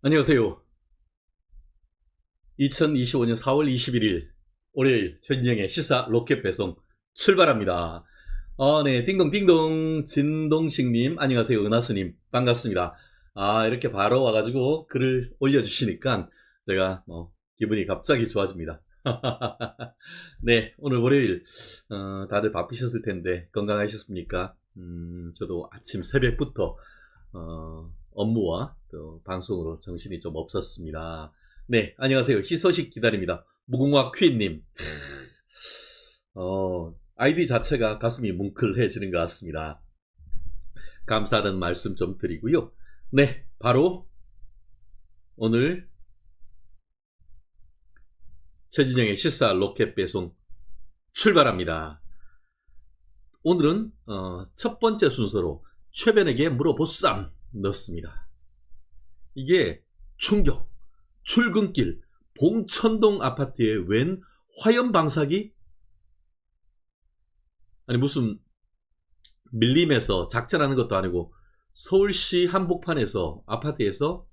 안녕하세요. 2025년 4월 21일 월요일 최진영의 시사 로켓 배송 출발합니다. 네, 띵동띵동 진동식님 안녕하세요. 은하수님 반갑습니다. 이렇게 바로 와가지고 글을 올려주시니까 제가 기분이 갑자기 좋아집니다. 네, 오늘 월요일 다들 바쁘셨을 텐데 건강하셨습니까? 저도 아침 새벽부터 업무와 또 방송으로 정신이 좀 없었습니다. 네, 안녕하세요. 희소식 기다립니다. 무궁화 퀸님. 아이디 자체가 가슴이 뭉클해지는 것 같습니다. 감사하다는 말씀 좀 드리고요. 네, 바로 오늘 최진영의 시사 로켓 배송 출발합니다. 오늘은 첫 번째 순서로 최변에게 물어보쌈 넣습니다. 이게 충격, 출근길, 봉천동 아파트에 웬 화염 방사기? 아니 무슨 밀림에서 작전하는 것도 아니고 서울시 한복판에서 아파트에서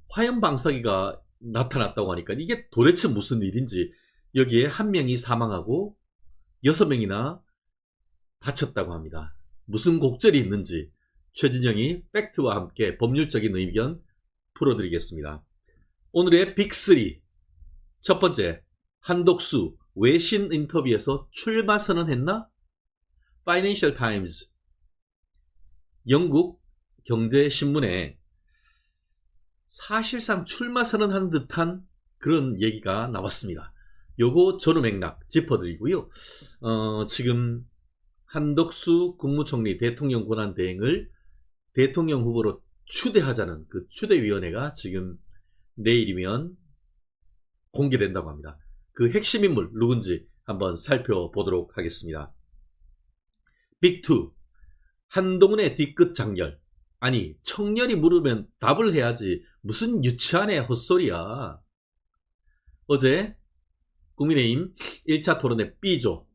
화염 방사기가 나타났다고 하니까 이게 도대체 무슨 일인지, 여기에 한 명이 사망하고 6명이나 다쳤다고 합니다. 무슨 곡절이 있는지 최진영이 팩트와 함께 법률적인 의견 풀어드리겠습니다. 오늘의 빅3. 첫 번째, 한덕수 외신 인터뷰에서 출마 선언했나? 파이낸셜 타임즈, 영국 경제신문에 사실상 출마 선언한 듯한 그런 얘기가 나왔습니다. 요거 전후 맥락 짚어드리고요. 지금 한덕수 국무총리 대통령 권한 대행을 대통령 후보로 추대하자는 그 추대위원회가 지금 내일이면 공개된다고 합니다. 그 핵심 인물 누군지 한번 살펴보도록 하겠습니다. 빅2, 한동훈의 뒤끝 장렬. 아니, 청년이 물으면 답을 해야지 무슨 유치한의 헛소리야. 어제 국민의힘 1차 토론회 B조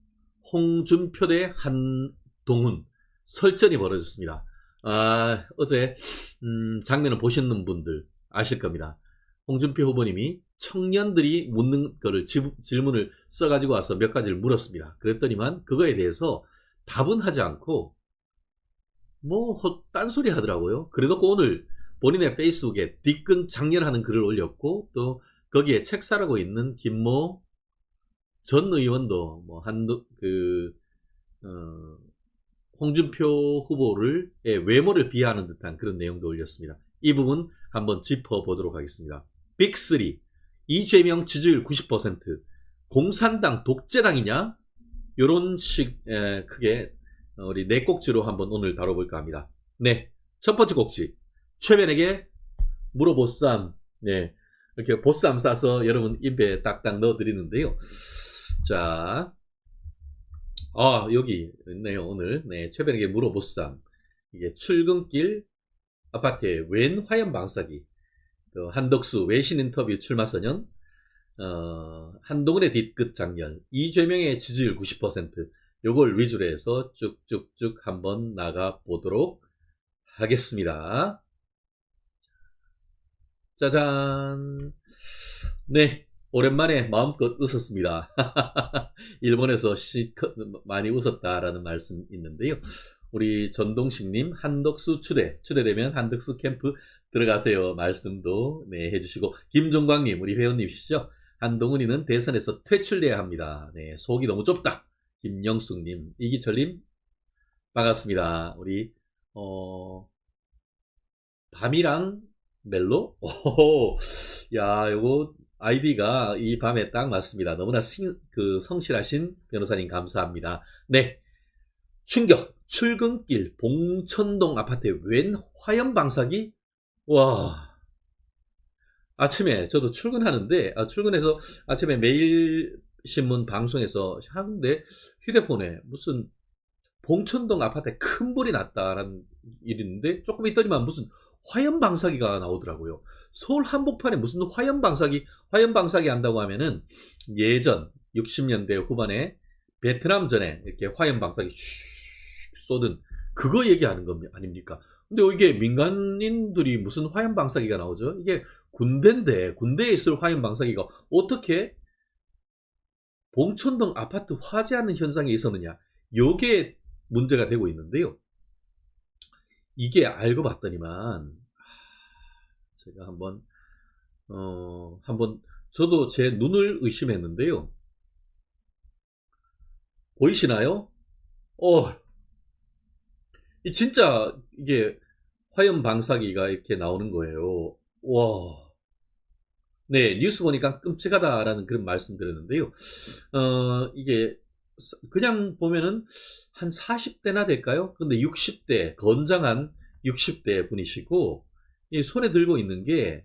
홍준표 대 한동훈 설전이 벌어졌습니다. 어제 장면을 보셨는 분들 아실 겁니다. 홍준표 후보님이 청년들이 묻는 거를 질문을 써가지고 와서 몇 가지를 물었습니다. 그랬더니만 그거에 대해서 답은 하지 않고 딴소리 하더라고요. 그래놓고 오늘 본인의 페이스북에 뒤끝 장렬하는 글을 올렸고, 또 거기에 책 사라고 있는 김모 전 의원도 홍준표 후보를 외모를 비하하는 듯한 그런 내용도 올렸습니다. 이 부분 한번 짚어보도록 하겠습니다. 빅3, 이재명 지지율 90%, 공산당 독재당이냐? 요런 식 크게 우리 네 꼭지로 한번 오늘 다뤄볼까 합니다. 네, 첫 번째 꼭지, 최변에게 물어보쌈. 네, 이렇게 보쌈 싸서 여러분 입에 딱딱 넣어드리는데요. 자, 여기 있네요. 오늘 최변에게 물어보쌈. 이게 출근길 아파트에 웬 화염 방사기, 한덕수 외신 인터뷰 출마 선언, 한동훈의 뒤끝 장렬, 이재명의 지지율 90%, 요걸 위주로 해서 쭉쭉쭉 한번 나가 보도록 하겠습니다. 짜잔. 네, 오랜만에 마음껏 웃었습니다. 일본에서 많이 웃었다라는 말씀 있는데요. 우리 전동식님, 한덕수 추대되면 한덕수 캠프 들어가세요 말씀도 해주시고, 김종광님, 우리 회원님이시죠? 한동훈이는 대선에서 퇴출돼야 합니다. 네, 속이 너무 좁다. 김영숙님, 이기철님 반갑습니다. 우리 밤이랑 멜로? 야, 요거 아이디가 이 밤에 딱 맞습니다. 너무나 성실하신 변호사님 감사합니다. 네, 충격, 출근길 봉천동 아파트에 웬 화염 방사기? 와, 아침에 저도 출근하는데, 출근해서 아침에 매일신문 방송에서 하는데 휴대폰에 무슨 봉천동 아파트에 큰 불이 났다라는 일이 있는데, 조금 있더니만 무슨 화염 방사기가 나오더라고요. 서울 한복판에 무슨 화염 방사기 한다고 하면은 예전 60년대 후반에 베트남전에 이렇게 화염 방사기 슉 쏘든 그거 얘기하는 겁니다. 아닙니까? 근데 이게 민간인들이 무슨 화염 방사기가 나오죠? 이게 군대인데 군대에 있을 화염 방사기가 어떻게 봉천동 아파트 화재하는 현상이 있었느냐? 요게 문제가 되고 있는데요. 이게 알고 봤더니만 제가 한번 저도 제 눈을 의심했는데요. 보이시나요? 진짜 이게 화염 방사기가 이렇게 나오는 거예요. 와. 네, 뉴스 보니까 끔찍하다라는 그런 말씀 드렸는데요. 이게 그냥 보면은 한 40대나 될까요? 근데 60대, 건장한 60대 분이시고, 이 손에 들고 있는 게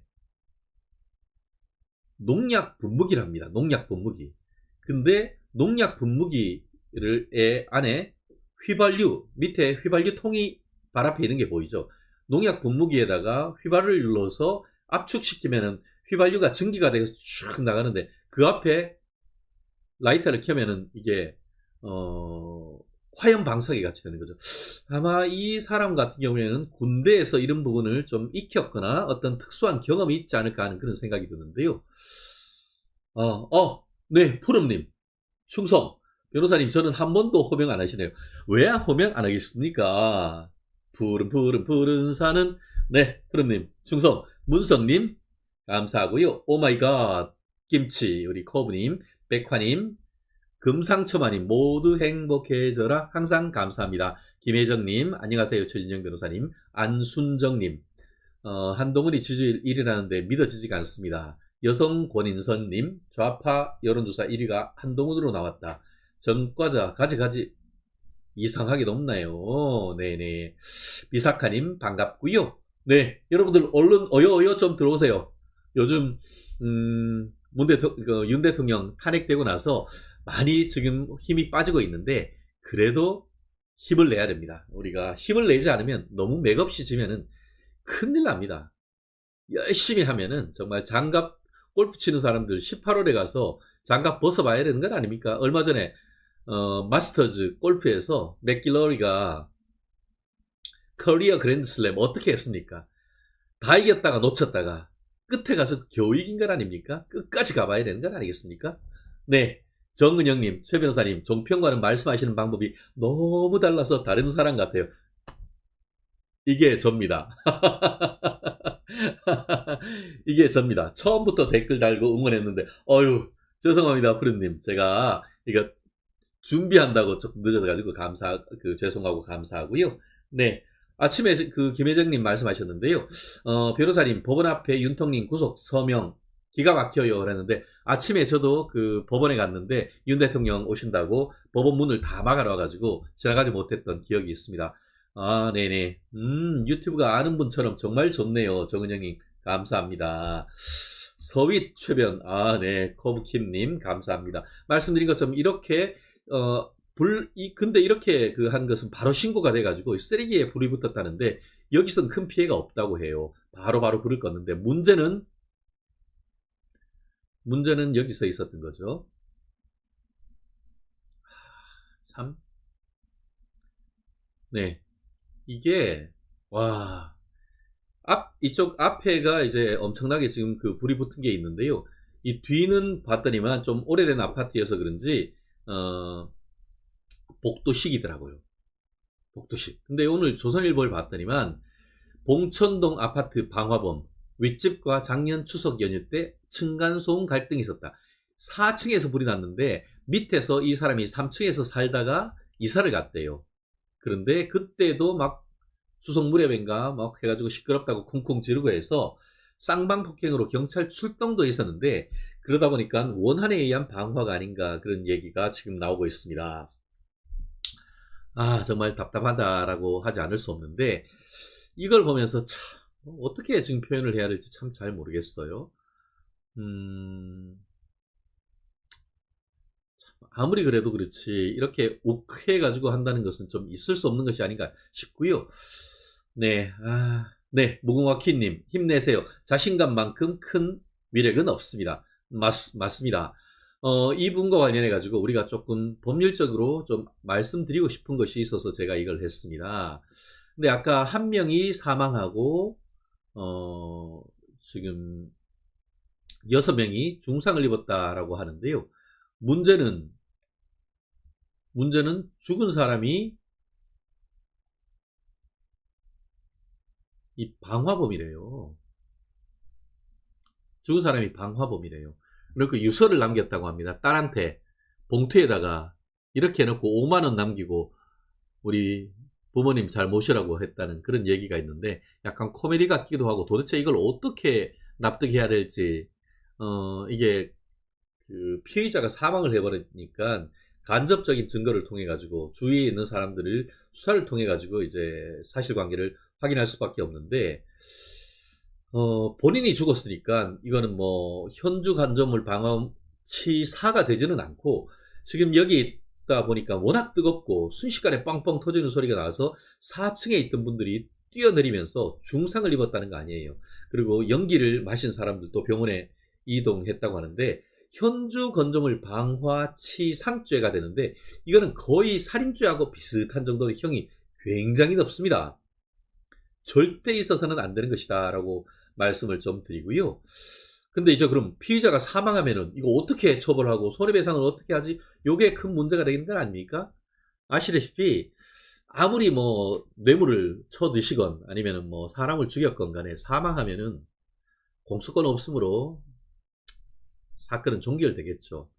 농약 분무기랍니다. 농약 분무기. 근데 농약 분무기를 안에 휘발유, 밑에 휘발유 통이 발 앞에 있는 게 보이죠? 농약 분무기에다가 휘발유를 눌러서 압축시키면은 휘발유가 증기가 되어서 쭉 나가는데 그 앞에 라이터를 켜면은 이게 화염 방사기 같이 되는 거죠. 아마 이 사람 같은 경우에는 군대에서 이런 부분을 좀 익혔거나 어떤 특수한 경험이 있지 않을까 하는 그런 생각이 드는데요. 네, 푸름님, 충성, 변호사님, 저는 한 번도 호명 안 하시네요. 왜 호명 안 하겠습니까? 푸른 산은, 네, 푸름님, 충성, 문성님, 감사하고요. 오마이갓, 김치, 우리 커브님, 백화님, 금상첨화님, 모두 행복해져라. 항상 감사합니다. 김혜정님, 안녕하세요. 최진영 변호사님, 안순정님, 한동훈이 지지율 1위라는데 믿어지지가 않습니다. 여성 권인선님, 좌파 여론조사 1위가 한동훈으로 나왔다. 전과자 가지가지 이상하게 높나요? 네네. 비사카님, 반갑고요. 네, 여러분들 얼른 어여 좀 들어오세요. 요즘 윤 대통령 탄핵되고 나서 많이 지금 힘이 빠지고 있는데 그래도 힘을 내야 됩니다. 우리가 힘을 내지 않으면 너무 맥없이 지면은 큰일 납니다. 열심히 하면은 정말 장갑 골프 치는 사람들 18홀에 가서 장갑 벗어봐야 되는 건 아닙니까? 얼마 전에 마스터즈 골프에서 맥길러리가 커리어 그랜드슬램 어떻게 했습니까? 다 이겼다가 놓쳤다가 끝에 가서 겨우 이긴 건 아닙니까? 끝까지 가봐야 되는 건 아니겠습니까? 네, 정은영님, 최 변호사님, 종평과는 말씀하시는 방법이 너무 달라서 다른 사람 같아요. 이게 접니다. 이게 접니다. 처음부터 댓글 달고 응원했는데 어휴 죄송합니다 푸른님. 제가 이거 준비한다고 조금 늦어져가지고 죄송하고 감사하고요. 네, 아침에 그 김혜정님 말씀하셨는데요. 변호사님 법원 앞에 윤통님 구속 서명 기가 막혀요 그랬는데 아침에 저도 그 법원에 갔는데 윤 대통령 오신다고 법원 문을 다 막아놔가지고 지나가지 못했던 기억이 있습니다. 네네. 유튜브가 아는 분처럼 정말 좋네요. 정은영님, 감사합니다. 서윗 최변, 네. 커브킴님, 감사합니다. 말씀드린 것처럼 이렇게, 근데 이렇게 한 것은 바로 신고가 돼가지고 쓰레기에 불이 붙었다는데 여기서는 큰 피해가 없다고 해요. 바로 불을 껐는데 문제는 여기서 있었던 거죠. 참. 네. 이게 이쪽 앞에가 이제 엄청나게 지금 그 불이 붙은 게 있는데요. 이 뒤는 봤더니만 좀 오래된 아파트여서 그런지 복도식이더라고요. 복도식. 근데 오늘 조선일보를 봤더니만 봉천동 아파트 방화범 윗집과 작년 추석 연휴 때 층간소음 갈등이 있었다. 4층에서 불이 났는데 밑에서 이 사람이 3층에서 살다가 이사를 갔대요. 그런데 그때도 막 추석 무렵인가 막 해가지고 시끄럽다고 쿵쿵 지르고 해서 쌍방폭행으로 경찰 출동도 있었는데 그러다 보니까 원한에 의한 방화가 아닌가 그런 얘기가 지금 나오고 있습니다. 정말 답답하다라고 하지 않을 수 없는데 이걸 보면서 참 어떻게 지금 표현을 해야 될지 참 잘 모르겠어요. 아무리 그래도 그렇지 이렇게 욱해가지고 한다는 것은 좀 있을 수 없는 것이 아닌가 싶고요. 네, 네, 무궁화키님 힘내세요. 자신감만큼 큰 위력은 없습니다. 맞습니다. 이 부분과 관련해 가지고 우리가 조금 법률적으로 좀 말씀드리고 싶은 것이 있어서 제가 이걸 했습니다. 근데 아까 한 명이 사망하고 지금 6명이 중상을 입었다라고 하는데요. 문제는 죽은 사람이 이 방화범이래요. 죽은 사람이 방화범이래요. 그리고 유서를 남겼다고 합니다. 딸한테 봉투에다가 이렇게 해놓고 5만원 남기고 우리 부모님 잘 모시라고 했다는 그런 얘기가 있는데 약간 코미디 같기도 하고 도대체 이걸 어떻게 납득해야 될지 이게 그 피의자가 사망을 해버리니까 간접적인 증거를 통해 가지고 주위에 있는 사람들을 수사를 통해 가지고 이제 사실관계를 확인할 수밖에 없는데 본인이 죽었으니까 이거는 뭐 현주 간접물 방어치사가 되지는 않고 지금 여기 있다 보니까 워낙 뜨겁고 순식간에 빵빵 터지는 소리가 나서 4층에 있던 분들이 뛰어내리면서 중상을 입었다는 거 아니에요. 그리고 연기를 마신 사람들도 병원에 이동했다고 하는데 현주 건조물 방화치상죄가 되는데 이거는 거의 살인죄하고 비슷한 정도의 형이 굉장히 높습니다. 절대 있어서는 안 되는 것이다 라고 말씀을 좀 드리고요. 근데 이제 그럼 피의자가 사망하면은 이거 어떻게 처벌하고 손해배상을 어떻게 하지? 요게 큰 문제가 되는 건 아닙니까? 아시다시피 아무리 뭐 뇌물을 쳐드시건 아니면은 뭐 사람을 죽였건 간에 사망하면은 공소권 없으므로 사건은 종결되겠죠.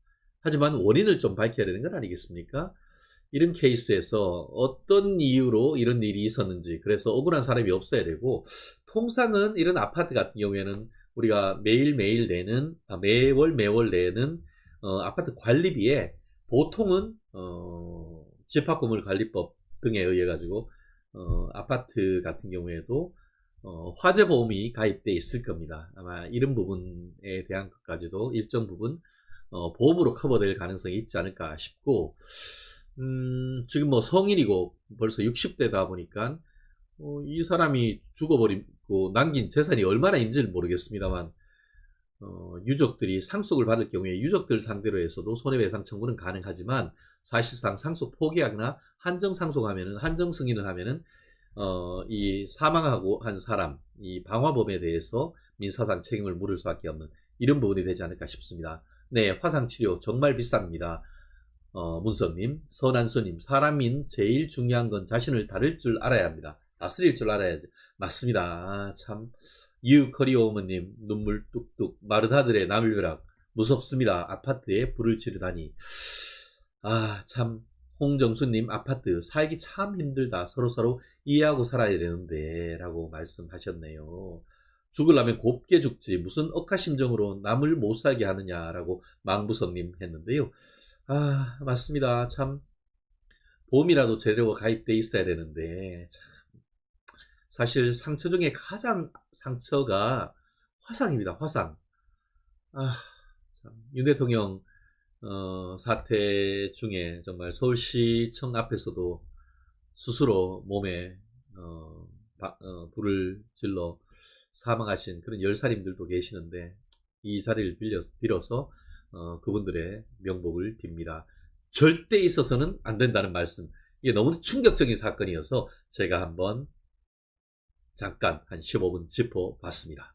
하지만 원인을 좀 밝혀야 되는 건 아니겠습니까? 이런 케이스에서 어떤 이유로 이런 일이 있었는지 그래서 억울한 사람이 없어야 되고 통상은 이런 아파트 같은 경우에는 우리가 매일매일 내는 매월 내는 아파트 관리비에 보통은 집합건물관리법 등에 의해 가지고 아파트 같은 경우에도 화재보험이 가입돼 있을 겁니다. 아마 이런 부분에 대한 것까지도 일정 부분 보험으로 커버될 가능성이 있지 않을까 싶고 지금 뭐 성인이고 벌써 60대다 보니까 이 사람이 죽어버리고 남긴 재산이 얼마나 인지를 모르겠습니다만 유족들이 상속을 받을 경우에 유족들 상대로 해서도 손해배상 청구는 가능하지만 사실상 상속 포기하거나 한정 상속하면은 한정 승인을 하면은 이 사망하고 한 사람 이 방화범에 대해서 민사상 책임을 물을 수밖에 없는 이런 부분이 되지 않을까 싶습니다. 네, 화상치료 정말 비쌉니다. 문서님, 선한수님, 사람인 제일 중요한 건 자신을 다룰 줄 알아야 합니다. 다스릴 줄 알아야지. 맞습니다. 아, 참. 유커리오머님, 눈물 뚝뚝, 마르다들의 나물벼락, 무섭습니다. 아파트에 불을 지르다니. 아, 참. 홍정수님, 아파트, 살기 참 힘들다. 서로서로 이해하고 살아야 되는데, 라고 말씀하셨네요. 죽으려면 곱게 죽지. 무슨 억하심정으로 남을 못 살게 하느냐라고 망부성님 했는데요. 아, 맞습니다. 참, 보험이라도 제대로 가입돼 있어야 되는데, 참, 사실 상처 중에 가장 상처가 화상입니다. 화상. 아, 참, 윤 대통령 사태 중에 정말 서울시청 앞에서도 스스로 몸에 불을 질러 사망하신 그런 열살인들도 계시는데 이 자리를 빌어서 그분들의 명복을 빕니다. 절대 있어서는 안 된다는 말씀. 이게 너무 충격적인 사건이어서 제가 한번 잠깐 한 15분 짚어봤습니다.